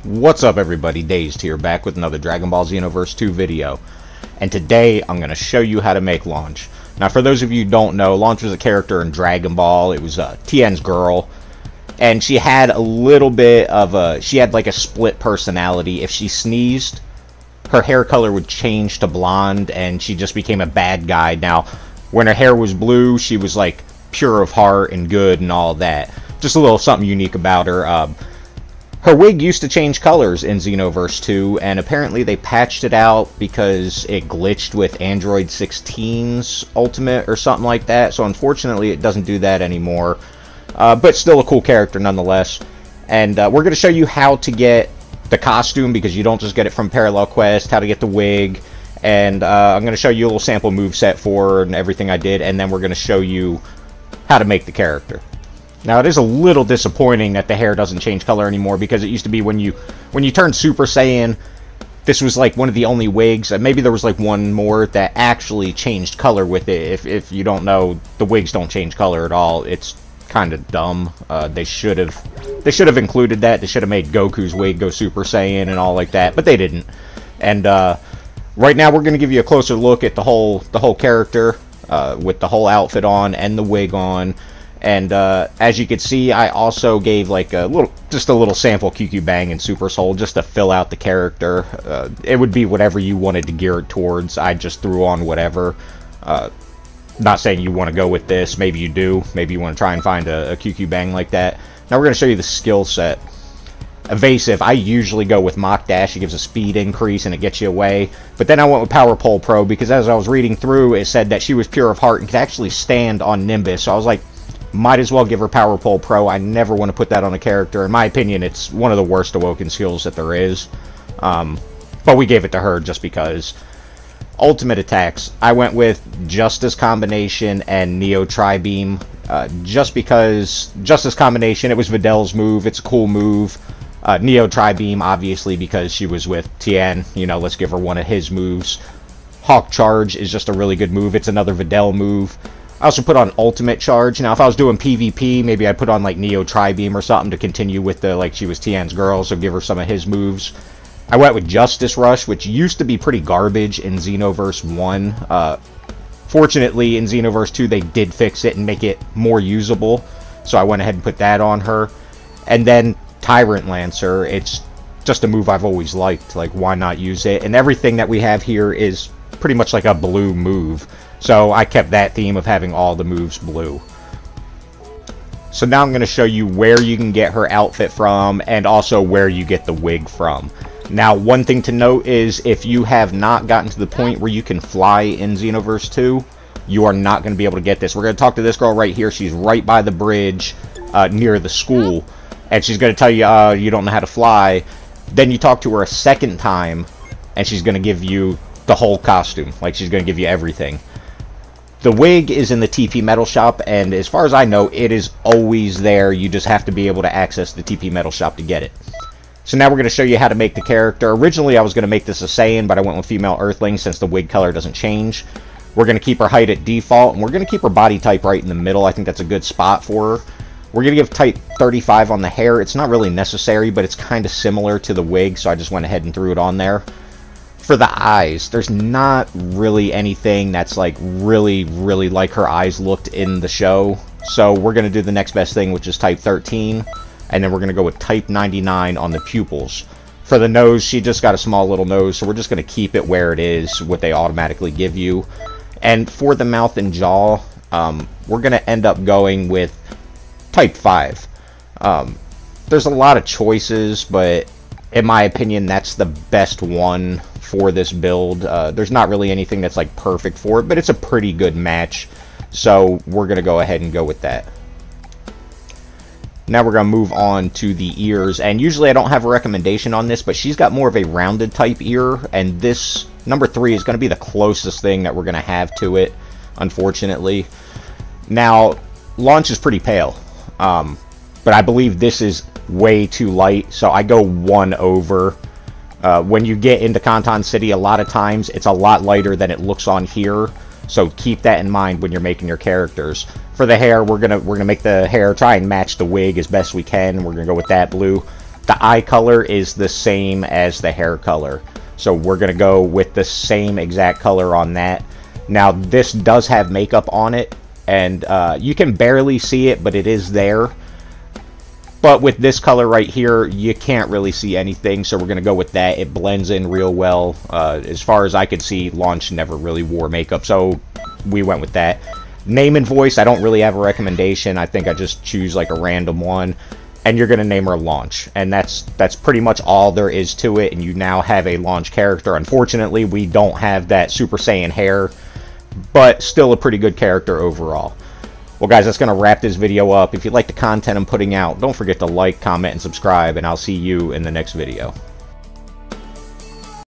What's up everybody, Dazed here, back with another Dragon Ball Xenoverse 2 video. And today I'm going to show you how to make Launch. Now for those of you who don't know, Launch was a character in Dragon Ball. It was Tien's girl. And she had a little bit of a, she had like a split personality. If she sneezed, her hair color would change to blonde and she just became a bad guy. Now, when her hair was blue, she was like pure of heart and good and all that. Just a little something unique about her. Her wig used to change colors in Xenoverse 2, and apparently they patched it out because it glitched with Android 16's Ultimate or something like that, so unfortunately it doesn't do that anymore. But still a cool character nonetheless. And we're going to show you how to get the costume, because you don't just get it from Parallel Quest, how to get the wig, and I'm going to show you a little sample moveset for her and everything I did, and then we're going to show you how to make the character. Now, it is a little disappointing that the hair doesn't change color anymore, because it used to be when you turn Super Saiyan, this was like one of the only wigs, and maybe there was like one more that actually changed color with it. If you don't know, the wigs don't change color at all. It's kind of dumb. They should have included that. They should have made Goku's wig go Super Saiyan and all like that, but they didn't. And right now we're going to give you a closer look at the whole character with the whole outfit on and the wig on. And as you can see, I also gave like just a little sample QQ Bang and Super Soul just to fill out the character. It would be whatever you wanted to gear it towards. I just threw on whatever. Not saying you want to go with this. Maybe you do. Maybe you want to try and find a QQ Bang like that. Now we're going to show you the skill set. Evasive, I usually go with Mach Dash. It gives a speed increase and it gets you away. But then I went with Power Pole Pro because as I was reading through, it said that she was pure of heart and could actually stand on Nimbus. So I was like, might as well give her Power Pole Pro. I never want to put that on a character. In my opinion, it's one of the worst awoken skills that there is. But we gave it to her just because. Ultimate attacks, I went with Justice Combination and Neo Tri-Beam. Just because Justice Combination, it was Vidal's move. It's a cool move. Neo Tri-Beam, obviously, because she was with Tien. You know, let's give her one of his moves. Hawk Charge is just a really good move. It's another Vidal move. I also put on Ultimate Charge. Now, if I was doing PvP, maybe I'd put on, like, Neo Tri-Beam or something to continue with the, like, she was Tien's girl, so give her some of his moves. I went with Justice Rush, which used to be pretty garbage in Xenoverse 1. Fortunately, in Xenoverse 2, they did fix it and make it more usable, so I went ahead and put that on her. And then Tyrant Lancer, it's just a move I've always liked. Like, why not use it? And everything that we have here is pretty much like a blue move. So I kept that theme of having all the moves blue. So now I'm going to show you where you can get her outfit from and also where you get the wig from. Now, one thing to note is if you have not gotten to the point where you can fly in Xenoverse 2, you are not going to be able to get this. We're going to talk to this girl right here. She's right by the bridge near the school. And she's going to tell you, you don't know how to fly. Then you talk to her a second time, and she's going to give you the whole costume. Like, she's going to give you everything. The wig is in the TP Metal Shop, and as far as I know, it is always there. You just have to be able to access the TP Metal Shop to get it. So now we're going to show you how to make the character. Originally, I was going to make this a Saiyan, but I went with Female Earthling since the wig color doesn't change. We're going to keep her height at default, and we're going to keep her body type right in the middle. I think that's a good spot for her. We're going to give type 35 on the hair. It's not really necessary, but it's kind of similar to the wig, so I just went ahead and threw it on there. For the eyes, there's not really anything that's like really like her eyes looked in the show. So we're going to do the next best thing, which is type 13. And then we're going to go with type 99 on the pupils. For the nose, she just got a small little nose, so we're just going to keep it where it is, what they automatically give you. And for the mouth and jaw, we're going to end up going with type 5. There's a lot of choices, but in my opinion, that's the best one for this build. There's not really anything that's like perfect for it, but it's a pretty good match. So we're going to go ahead and go with that. Now we're going to move on to the ears, and usually I don't have a recommendation on this, but she's got more of a rounded type ear, and this number 3 is going to be the closest thing that we're going to have to it, unfortunately. Now, Launch is pretty pale, but I believe this is way too light, so I go 1 over. When you get into Kanton City, a lot of times it's a lot lighter than it looks on here. So keep that in mind when you're making your characters. For the hair, we're gonna make the hair try and match the wig as best we can. We're gonna go with that blue. The eye color is the same as the hair color. So we're going to go with the same exact color on that. Now, this does have makeup on it, and you can barely see it, but it is there. But with this color right here, you can't really see anything, so we're going to go with that. It blends in real well. As far as I could see, Launch never really wore makeup, so we went with that. Name and voice, I don't really have a recommendation. I think I just choose like a random one. And you're going to name her Launch. And that's pretty much all there is to it, and you now have a Launch character. Unfortunately, we don't have that Super Saiyan hair, but still a pretty good character overall. Well, guys, that's going to wrap this video up. If you like the content I'm putting out, don't forget to like, comment, and subscribe, and I'll see you in the next video.